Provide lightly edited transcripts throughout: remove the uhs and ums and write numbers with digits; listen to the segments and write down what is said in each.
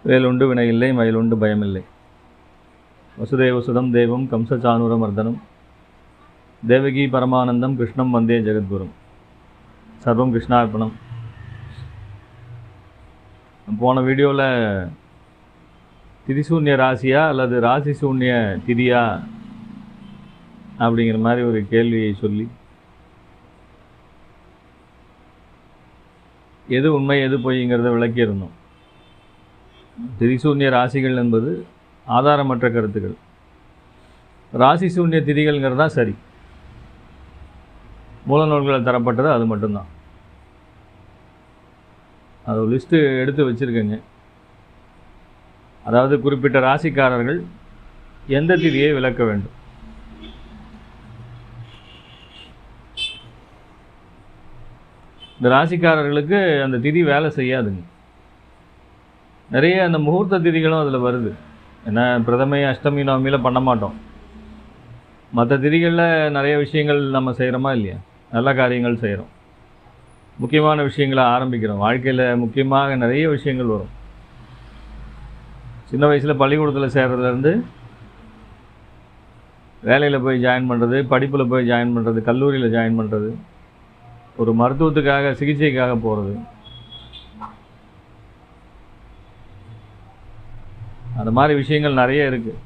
வேலுண்டு வினையில்லை மயிலுண்டு பயமில்லை. வசுதேவசுதம் தேவம் கம்சச்சானூரமர்தனம் தேவகி பரமானந்தம் கிருஷ்ணம் வந்தே ஜெகத்குரும். சர்வம் கிருஷ்ணார்ப்பணம். போன வீடியோவில் திதிசூன்ய ராசியா அல்லது ராசி சூன்ய திதியா அப்படிங்கிற மாதிரி ஒரு கேள்வியை சொல்லி எது உண்மை எது பொய்ங்கிறத விளக்கியிருந்தோம். திதிசூன்ய ராசிகள் என்பது ஆதாரமற்ற கருத்துக்கள். ராசி சூன்ய திதிகள்ங்கிறது தான் சரி. மூல நூல்களில் தரப்பட்டது அது மட்டும்தான். அது ஒரு லிஸ்ட்டு எடுத்து வச்சுருக்கேங்க. அதாவது குறிப்பிட்ட ராசிக்காரர்கள் எந்த திதியை விளக்க வேண்டும். இந்த ராசிக்காரர்களுக்கு அந்த திதி வேலை செய்யாதுங்க. நிறைய அந்த முகூர்த்த திதிகளும் அதில் வருது. ஏன்னா பிரதமை அஷ்டமி நவமியில் பண்ண மாட்டோம். மற்ற திதிகளில் நிறைய விஷயங்கள் நம்ம செய்கிறோமா இல்லையா? நல்ல காரியங்கள் செய்கிறோம், முக்கியமான விஷயங்களை ஆரம்பிக்கிறோம். வாழ்க்கையில் முக்கியமாக நிறைய விஷயங்கள் வரும். சின்ன வயசில் பள்ளிக்கூடத்தில் சேர்றதுலேருந்து வேலையில் போய் ஜாயின் பண்ணுறது, படிப்பில் போய் ஜாயின் பண்ணுறது, கல்லூரியில் ஜாயின் பண்ணுறது, ஒரு மருத்துவத்துக்காக சிகிச்சைக்காக போகிறது, அந்த மாதிரி விஷயங்கள் நிறைய இருக்குது.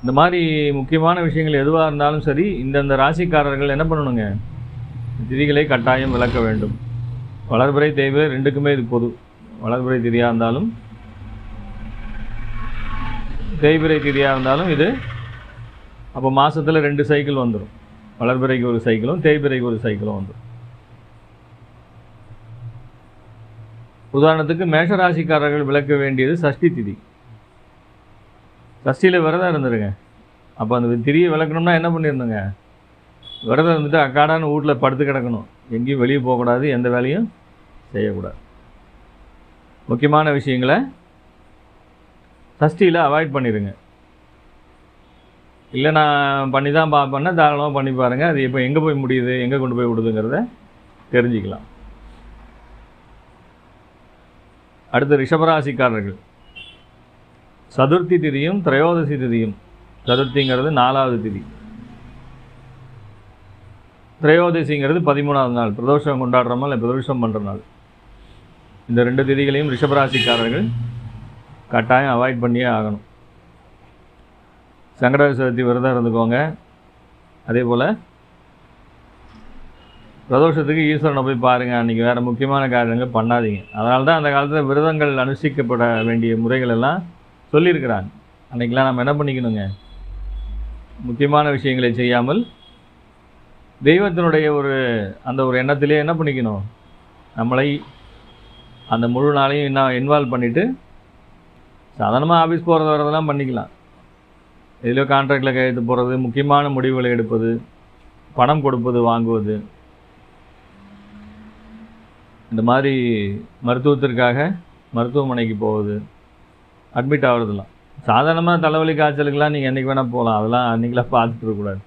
இந்த மாதிரி முக்கியமான விஷயங்கள் எதுவாக இருந்தாலும் சரி, இந்தந்த ராசிக்காரர்கள் என்ன பண்ணணுங்க, திதிகளை கட்டாயம் விளக்க வேண்டும். வளர்பிறை தேய்பிறை ரெண்டுக்குமே இது பொது. வளர்பிறை திதியாக இருந்தாலும் தேய்பிறை திதியாக இருந்தாலும் இது அப்போ மாதத்தில் 2 சைக்கிள் வந்துடும். வளர்பிறைக்கு ஒரு சைக்கிளும் தேய்பிறைக்கு ஒரு சைக்கிளும் வந்துடும். உதாரணத்துக்கு மேஷராசிக்காரர்கள் விளக்க வேண்டியது சஷ்டி திதி. சஷ்டியில் விரதம் இருந்துருங்க. அப்போ அந்த திதியை விளக்கணும்னா என்ன பண்ணிடணுங்க, விரதம் இருந்துட்டு அக்காடான வீட்டில் படுத்து கிடக்கணும். எங்கேயும் வெளியே போகக்கூடாது, எந்த வேலையும் செய்யக்கூடாது. முக்கியமான விஷயங்களை சஷ்டியில் அவாய்ட் பண்ணிடுங்க. இல்லை நான் பண்ணி தான் பார்ப்பேன்னா தாராளமாக பண்ணி பாருங்கள். அது இப்போ எங்கே போய் முடியுது, எங்கே கொண்டு போய் விடுதுங்கிறத தெரிஞ்சுக்கலாம். அடுத்து ரிஷபராசிக்காரர்கள் சதுர்த்தி திதியும் திரையோதசி திதியும். சதுர்த்திங்கிறது 4வது திதி, திரையோதசிங்கிறது 13வது நாள், பிரதோஷம் கொண்டாடுறோமா இல்லை பிரதோஷம் பண்ணுற நாள். இந்த 2 திதிகளையும் ரிஷபராசிக்காரர்கள் கட்டாயம் அவாய்ட் பண்ணியே ஆகணும். சங்கட சதுர்த்தி விரதம் இருந்துக்கோங்க. அதே போல் பிரதோஷத்துக்கு ஈஸ்வரனை போய் பாருங்கள். அன்றைக்கி வேறு முக்கியமான காரியங்கள் பண்ணாதீங்க. அதனால தான் அந்த காலத்தில் விரதங்கள் அனுஷ்டிக்கப்பட வேண்டிய முறைகள் எல்லாம் சொல்லியிருக்கிறாங்க. அன்றைக்கெலாம் நம்ம என்ன பண்ணிக்கணுங்க, முக்கியமான விஷயங்களை செய்யாமல் தெய்வத்தினுடைய அந்த ஒரு எண்ணத்திலே என்ன பண்ணிக்கணும், நம்மளை அந்த முழு நாளையும் இன்வால்வ் பண்ணிவிட்டு சாதாரணமாக ஆஃபீஸ் போகிறது வரதெல்லாம் பண்ணிக்கலாம். இதில் கான்ட்ராக்டில் கையெழுத்து போடுறது, முக்கியமான முடிவுகளை எடுப்பது, பணம் கொடுப்பது வாங்குவது, இந்த மாதிரி மருத்துவத்திற்காக மருத்துவமனைக்கு போவது, அட்மிட் ஆகிறதுலாம். சாதாரணமாக தலைவலி காய்ச்சலுக்கெல்லாம் நீங்கள் என்றைக்கு வேணால் போகலாம். அதெல்லாம் அன்றைக்கெலாம் பார்த்துட்டு இருக்கக்கூடாது.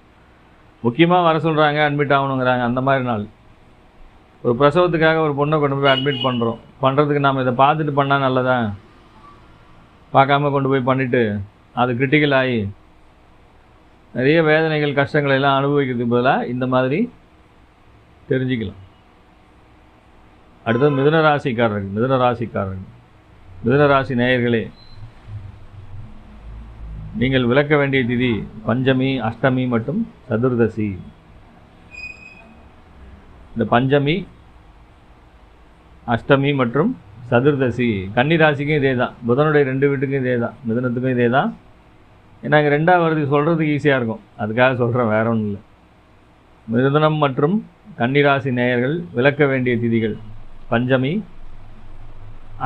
முக்கியமாக வர சொல்கிறாங்க, அட்மிட் ஆகணுங்கிறாங்க, அந்த மாதிரி நாள். ஒரு பிரசவத்துக்காக ஒரு பொண்ணை கொண்டு போய் அட்மிட் பண்ணுறதுக்கு நாம் இதை பார்த்துட்டு பண்ணால் நல்லதா? பார்க்காம கொண்டு போய் பண்ணிவிட்டு அது கிரிட்டிக்கல் ஆகி நிறைய வேதனைகள் கஷ்டங்களை எல்லாம் அனுபவிக்கிறதுக்கு பதிலாக இந்த மாதிரி தெரிஞ்சுக்கலாம். அடுத்தது மிதுனராசிக்காரர்கள். மிதுனராசி நேயர்களே, நீங்கள் விளக்க வேண்டிய திதி பஞ்சமி, அஷ்டமி மற்றும் சதுர்தசி. இந்த பஞ்சமி, அஷ்டமி மற்றும் சதுர்தசி கன்னிராசிக்கும் இதே தான், புதனுடைய 2 வீட்டுக்கும் இதே தான், மிதுனத்துக்கும் இதே தான். ஏன்னா இங்கே 2வது சொல்கிறதுக்கு ஈஸியாக இருக்கும், அதுக்காக சொல்கிறேன், வேற ஒன்றும் இல்லை. மிதுனம் மற்றும் கன்னிராசி நேயர்கள் விளக்க வேண்டிய திதிகள் பஞ்சமி,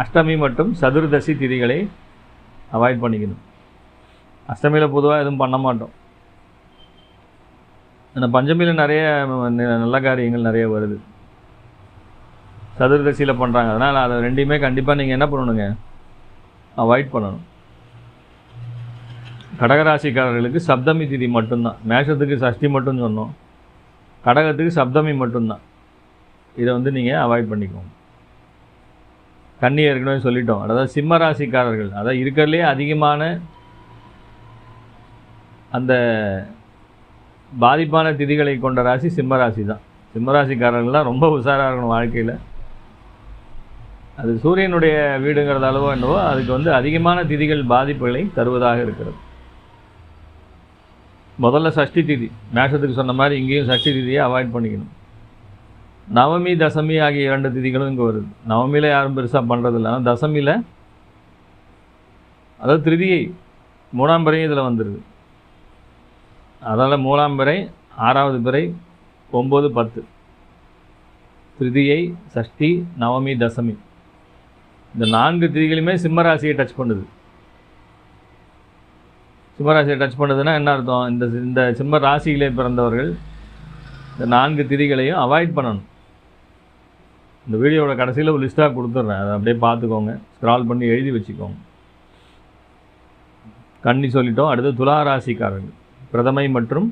அஷ்டமி மற்றும் சதுர்தசி திதிகளை அவாய்ட் பண்ணிக்கணும். அஷ்டமியில் பொதுவாக எதுவும் பண்ண மாட்டோம். அந்த பஞ்சமியில் நிறைய நல்ல காரியங்கள் நிறைய வருது, சதுர்தசியில் பண்ணுறாங்க. அதனால் அதை 2யுமே கண்டிப்பாக நீங்கள் என்ன பண்ணணுங்க, அவாய்ட் பண்ணணும். கடகராசிக்காரர்களுக்கு சப்தமி திதி மட்டும்தான். மேஷத்துக்கு சஷ்டி மட்டும் சொன்னோம், கடகத்துக்கு சப்தமி மட்டும்தான். இதை நீங்கள் அவாய்ட் பண்ணிக்கோங்க. கன்னி ஏற்கனவே சொல்லிட்டோம். அதாவது சிம்ம ராசிக்காரர்கள், அதாவது இருக்கிறதுலே அதிகமான அந்த பாதிப்பான திதிகளை கொண்ட ராசி சிம்ம ராசி தான். சிம்ம ராசிக்காரர்கள்லாம் ரொம்ப உஷாராக இருக்கணும் வாழ்க்கையில். அது சூரியனுடைய வீடுங்கிறது அளவோ என்னவோ அதுக்கு வந்து அதிகமான திதிகள் பாதிப்புகளை தருவதாக இருக்கிறது. முதல்ல சஷ்டி திதி, மேஷத்துக்கு சொன்ன மாதிரி இங்கேயும் சஷ்டி திதியை அவாய்ட் பண்ணிக்கணும். நவமி தசமி ஆகிய 2 திதிகளும் இங்கே வருது. நவமியில் யாரும் பெருசாக பண்ணுறதில்ல, ஆனால் தசமியில் அதாவது திருதியை 3ஆம் பிறையும் இதில் வந்துடுது. அதனால் 3ஆம் பிறை, 6வது பிறை, 9, 10, திருதியை, சஷ்டி, நவமி, தசமி, இந்த 4 திதிகளுமே சிம்மராசியை டச் பண்ணுது. சிம்மராசியை டச் பண்ணுதுன்னா என்ன அர்த்தம்? இந்த சிம்ம ராசியிலே பிறந்தவர்கள் இந்த 4 திதிகளையும் அவாய்ட் பண்ணணும். இந்த வீடியோவோட கடைசியில் ஒரு லிஸ்ட்டாக கொடுத்துட்றேன், அதை அப்படியே பார்த்துக்கோங்க, ஸ்க்ரால் பண்ணி எழுதி வச்சுக்கோங்க. கன்னி சொல்லிட்டோம். அடுத்து துலா ராசிக்காரர்கள் பிரதமை மற்றும்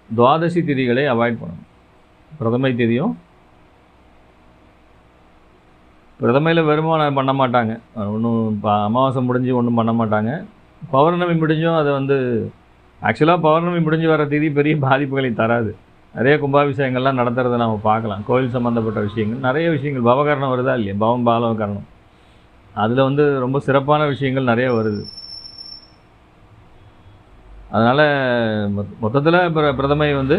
துவாதசி திதிகளை அவாய்ட் பண்ணணும். பிரதமை திதியும் பிரதமையில் வருமானம் பண்ண மாட்டாங்க, ஒன்றும் அமாவாசை முடிஞ்சு ஒன்றும் பண்ண மாட்டாங்க. பௌர்ணமி முடிஞ்சும் அதை வந்து ஆக்சுவலாக பௌர்ணமி முடிஞ்சு வர திதி பெரிய பாதிப்புகளை தராது. நிறைய கும்பாபிஷேகங்கள்லாம் நடத்துறதை நம்ம பார்க்கலாம். கோயில் சம்மந்தப்பட்ட விஷயங்கள் நிறைய விஷயங்கள், பவகரணம் வருதா இல்லையா, பவம் பாலவகரணம், அதில் வந்து ரொம்ப சிறப்பான விஷயங்கள் நிறைய வருது. அதனால் மொத்தத்தில் பிரதமை வந்து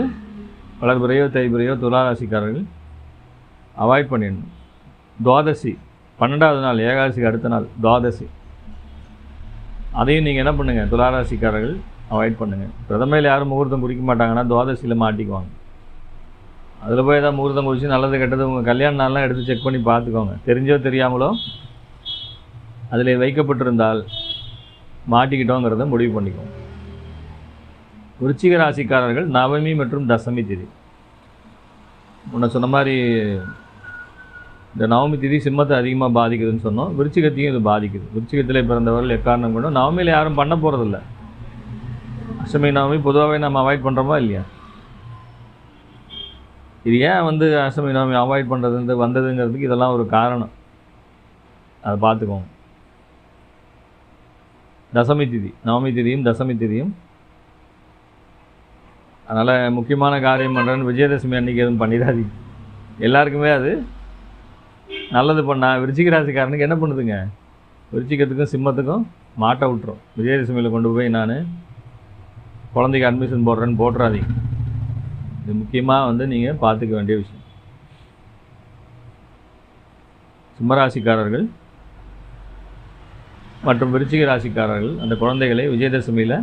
வளர்பிறையோ தேய்பிறையோ துளாராசிக்காரர்கள் அவாய்ட் பண்ணிடணும். துவாதசி 12வது நாள், ஏகாதசிக்கு அடுத்த நாள் துவாதசி, அதையும் நீங்கள் என்ன பண்ணுங்கள், துளாராசிக்காரர்கள் அவாய்ட் பண்ணுங்கள். பிரதமையில் யாரும் முகூர்த்தம் குறிக்க மாட்டாங்கன்னா துவாதசியில் மாட்டிக்குவாங்க. அதில் போய் ஏதாவது முகூர்த்தம் குறித்து நல்லது கெட்டது உங்கள் கல்யாண நாள்லாம் எடுத்து செக் பண்ணி பார்த்துக்கோங்க. தெரிஞ்சோ தெரியாமலோ அதில் வைக்கப்பட்டிருந்தால் மாட்டிக்கிட்டோங்கிறத முடிவு பண்ணிக்கோங்க. விருச்சிக ராசிக்காரர்கள் நவமி மற்றும் தசமி திதி, முன்ன சொன்ன மாதிரி இந்த நவமி திதி சிம்மத்தை அதிகமாக பாதிக்குதுன்னு சொன்னோம். விருச்சிகத்தையும் இது பாதிக்குது. விருச்சிகத்திலே பிறந்தவர்கள் எக்காரணம் கொண்டும் நவமியில் யாரும் பண்ண போகிறதில்ல. அஷ்டமி நவமி பொதுவாகவே நம்ம அவாய்ட் பண்ணுறோமா இல்லையா? இது ஏன் வந்து அஷ்டமி நவமி அவாய்ட் பண்ணுறது வந்ததுங்கிறதுக்கு இதெல்லாம் ஒரு காரணம், அதை பார்த்துக்கோங்க. தசமி திதி, நவமி திதியும் தசமி திதியும், அதனால் முக்கியமான காரியம் பண்ணுறேன்னு விஜயதசமி அன்றைக்கி எதுவும் பண்ணிடாதீங்க. எல்லாருக்குமே அது நல்லது பண்ணால் விருச்சிக ராசிக்காரனுக்கு என்ன பண்ணுதுங்க, விருச்சிகத்துக்கும் சிம்மத்துக்கும் மாட்ட விட்டுரும். விஜயதசமியில் கொண்டு போய் நான் குழந்தைக்கு அட்மிஷன் போடுறேன்னு போட்டுறாதீங்க. இது முக்கியமாக வந்து நீங்கள் பார்த்துக்க வேண்டிய விஷயம். சிம்மராசிக்காரர்கள் மற்றும் விருச்சிக ராசிக்காரர்கள் அந்த குழந்தைகளை விஜயதசமியில்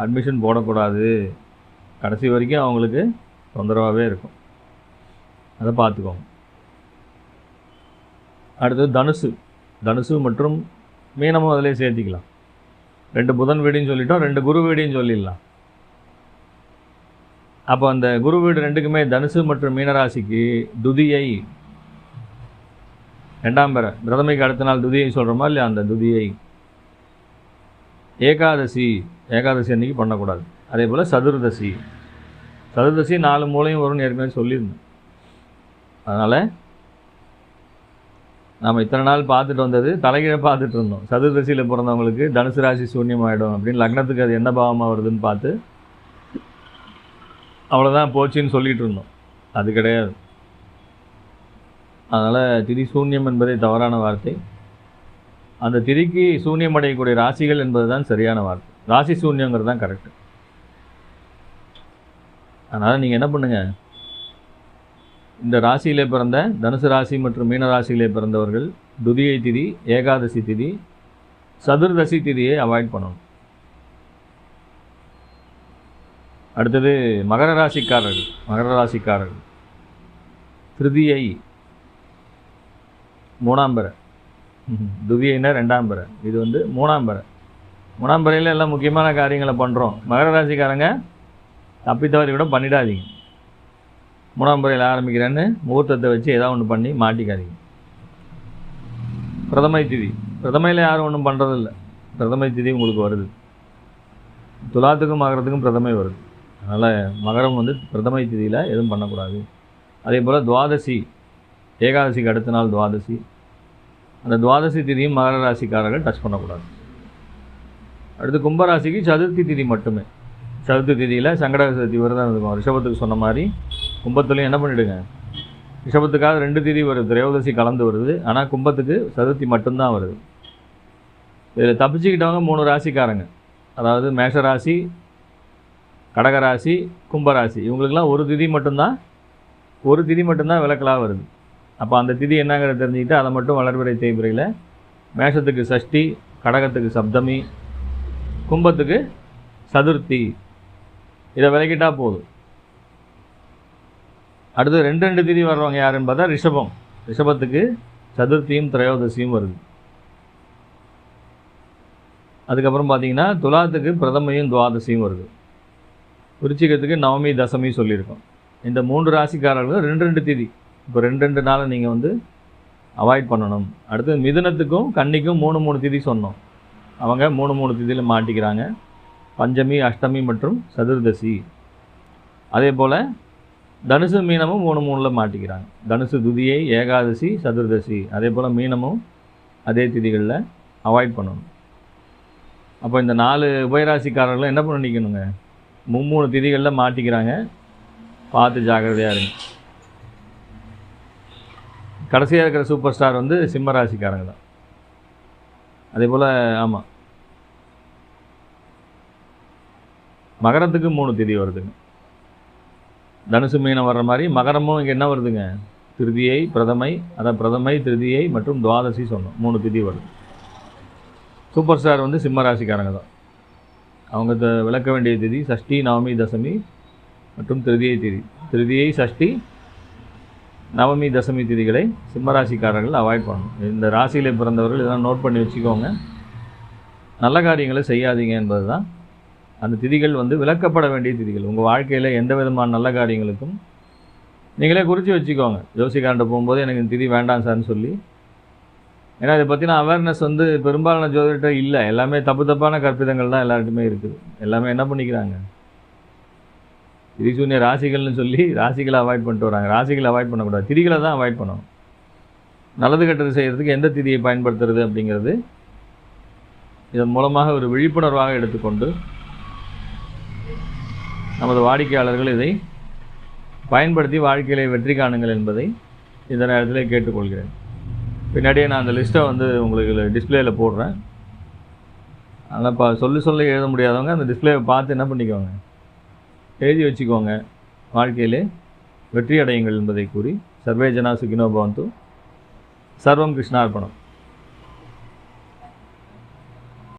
அட்மிஷன் போடக்கூடாது. கடைசி வரைக்கும் அவங்களுக்கு தொந்தரவாகவே இருக்கும், அதை பார்த்துக்கோங்க. அடுத்தது தனுசு. தனுசு மற்றும் மீனமும் அதிலே சேர்த்திக்கலாம். 2 புதன் வீடின்னு சொல்லிட்டோம், 2 குரு வீடின்னு சொல்லிடலாம். அப்போ அந்த குரு வீடு 2க்குமே தனுசு மற்றும் மீனராசிக்கு துதியை 2ஆம் பிறை, பிரதமைக்கு அடுத்த நாள் துதியை சொல்கிறோமா இல்லையா, அந்த துதியை ஏகாதசி அன்றைக்கி பண்ணக்கூடாது. அதே போல் சதுர்தசி 4 மூலையும் வரும்னு ஏற்கனவே சொல்லியிருந்தோம். அதனால் நாம் இத்தனை நாள் பார்த்துட்டு வந்தது தலைகீழ பார்த்துட்டு இருந்தோம். சதுர்தசியில் பிறந்தவங்களுக்கு தனுசு ராசி சூன்யம் ஆகிடும் அப்படின்னு லக்னத்துக்கு அது என்ன பாவமாக வருதுன்னு பார்த்து அவ்வளோதான் போச்சுன்னு சொல்லிகிட்டு இருந்தோம். அது கிடையாது. அதனால் திதி சூன்யம் என்பதே தவறான வார்த்தை. அந்த திதிக்கு சூன்யம் அடையக்கூடிய ராசிகள் என்பது தான் சரியான வார்த்தை. ராசி சூன்யங்கிறது தான் கரெக்டு. அதனால் நீங்கள் என்ன பண்ணுங்கள், இந்த ராசியிலே பிறந்த தனுசு ராசி மற்றும் மீன ராசியிலே பிறந்தவர்கள் துதியை திதி, ஏகாதசி திதி, சதுர்தசி திதியை அவாய்ட் பண்ணணும். அடுத்தது மகர ராசிக்காரர்கள் திருதியை 3ஆம் பிறை, துதியைனா 2ஆம் பிறை, இது வந்து 3ஆம் பிறை. 3ஆம் பிறையில் எல்லாம் முக்கியமான காரியங்களை பண்ணுறோம். மகர ராசிக்காரங்க தப்பித்தவரை கூட பண்ணிடாதீங்க. 3ஆம் பிறையில் ஆரம்பிக்கிறேன்னு முகூர்த்தத்தை வச்சு ஏதாவது ஒன்று பண்ணி மாட்டிக்காதீங்க. பிரதமை திதி, பிரதமையில் யாரும் ஒன்றும் பண்ணுறதில்ல. பிரதமை திதி உங்களுக்கு வருது. துலாத்துக்கும் மகரத்துக்கும் பிரதமை வருது. அதனால் மகரம் வந்து பிரதமை திதியில் எதுவும் பண்ணக்கூடாது. அதே போல் துவாதசி, ஏகாதசிக்கு அடுத்த நாள் துவாதசி, அந்த துவாதசி திதியும் மகர ராசிக்காரர்கள் டச் பண்ணக்கூடாது. அடுத்து கும்பராசிக்கு சதுர்த்தி திதி மட்டுமே. சதுர்த்தி திதியில் சங்கடக சதுர்த்தி விரதம் இருக்கும். ரிஷபத்துக்கு சொன்ன மாதிரி கும்பத்துலையும் என்ன பண்ணிவிடுங்க, ரிஷபத்துக்காக 2 திதி வருது, திரையோதசி கலந்து வருது. ஆனால் கும்பத்துக்கு சதுர்த்தி மட்டும்தான் வருது. இதில் தப்பிச்சுக்கிட்டவங்க 3 ராசிக்காரங்க, அதாவது மேஷராசி, கடகராசி, கும்பராசி. இவங்களுக்கெல்லாம் ஒரு திதி மட்டும்தான் விளக்கலாக வருது. அப்போ அந்த திதி என்னங்கிறத தெரிஞ்சுக்கிட்டு அதை மட்டும் வளர்பிறை தேய்பிறையில் மேஷத்துக்கு சஷ்டி, கடகத்துக்கு சப்தமி, கும்பத்துக்கு சதுர்த்தி, இதை விளக்கிட்டால் போதும். அடுத்து 2 திதி வர்றவங்க யாருன்னு பார்த்தா ரிஷபம். ரிஷபத்துக்கு சதுர்த்தியும் திரையோதசியும் வருது. அதுக்கப்புறம் பார்த்தீங்கன்னா துலாத்துக்கு பிரதமையும் துவாதசியும் வருது. விருச்சிகத்துக்கு நவமி தசமி சொல்லியிருக்கோம். இந்த 3 ராசிக்காரர்களும் 2 திதி. இப்போ 2 நாளை நீங்கள் வந்து அவாய்ட் பண்ணணும். அடுத்து மிதுனத்துக்கும் கன்னிக்கும் 3 திதி சொன்னோம். அவங்க 3 திதியில் மாட்டிக்கிறாங்க. பஞ்சமி, அஷ்டமி மற்றும் சதுர்தசி. அதே போல் தனுசு மீனமும் 3 மாட்டிக்கிறாங்க. தனுசு துதியை, ஏகாதசி, சதுர்தசி. அதே போல் மீனமும் அதே திதிகளில் அவாய்ட் பண்ணணும். அப்போ இந்த 4 உபயராசிக்காரர்களும் என்ன பண்ணிக்கணுங்க, 3 திதிகளில் மாட்டிக்கிறாங்க. பார்த்து ஜாக்கிரதையாக இருங்க. கடைசியாக இருக்கிற சூப்பர் ஸ்டார் வந்து சிம்ம ராசிக்காரங்க தான். அதே போல் ஆமாம், மகரத்துக்கு 3 திதி வருதுங்க. தனுசு மீனம் வர்ற மாதிரி மகரமும் இங்கே என்ன வருதுங்க, திருதியை, பிரதமை, அதான் பிரதமை, திருதியை மற்றும் துவாதசி சொன்னோம். 3 திதி வருது. சூப்பர் ஸ்டார் வந்து சிம்ம ராசிக்காரங்க தான். அவங்க விளக்க வேண்டிய திதி சஷ்டி, நவமி, தசமி மற்றும் திருதியை திதி. திருதியை, சஷ்டி, நவமி, தசமி திதிகளை சிம்மராசிக்காரர்கள் அவாய்ட் பண்ணணும். இந்த ராசியில் பிறந்தவர்கள் இதெல்லாம் நோட் பண்ணி வச்சுக்கோங்க. நல்ல காரியங்களை செய்யாதீங்க என்பது தான் அந்த திதிகள் வந்து விளக்கப்பட வேண்டிய திதிகள். உங்கள் வாழ்க்கையில் எந்த விதமான நல்ல காரியங்களுக்கும் நீங்களே குறித்து வச்சுக்கோங்க. ஜோசிக்காரன்ட்ட போகும்போது எனக்கு இந்த திதி வேண்டாம் சார்னு சொல்லி. ஏன்னா இதை பற்றின அவேர்னஸ் வந்து பெரும்பாலான ஜோதிடர்கிட்ட இல்லை. எல்லாமே தப்பான கற்பிதங்கள் தான் எல்லார்ட்டுமே இருக்குது. எல்லாமே என்ன பண்ணிக்கிறாங்க, திதிசூன்ய ராசிகள்னு சொல்லி ராசிகளை அவாய்ட் பண்ணிட்டு வராங்க. ராசிகளை அவாய்ட் பண்ணக்கூடாது, திதிகளை தான் அவாய்ட் பண்ணணும். நல்லது கெட்டது செய்கிறதுக்கு எந்த திதியை பயன்படுத்துறது அப்படிங்கிறது இதன் மூலமாக ஒரு விழிப்புணர்வாக எடுத்துக்கொண்டு நமது வாடிக்கையாளர்கள் இதை பயன்படுத்தி வாழ்க்கையிலே வெற்றி காணுங்கள் என்பதை இந்த நேரத்தில் கேட்டுக்கொள்கிறேன். பின்னாடியே நான் அந்த லிஸ்ட்டை வந்து உங்களுக்கு டிஸ்பிளேயில் போடுறேன். அதனால் சொல்ல எழுத முடியாதவங்க அந்த டிஸ்பிளேவை பார்த்து என்ன பண்ணிக்கோங்க, எழுதி வச்சுக்கோங்க. வாழ்க்கையிலே வெற்றி அடையுங்கள் என்பதை கூறி சர்வே ஜனா சுகினோ பவந்து. சர்வம் கிருஷ்ணார்ப்பணம்.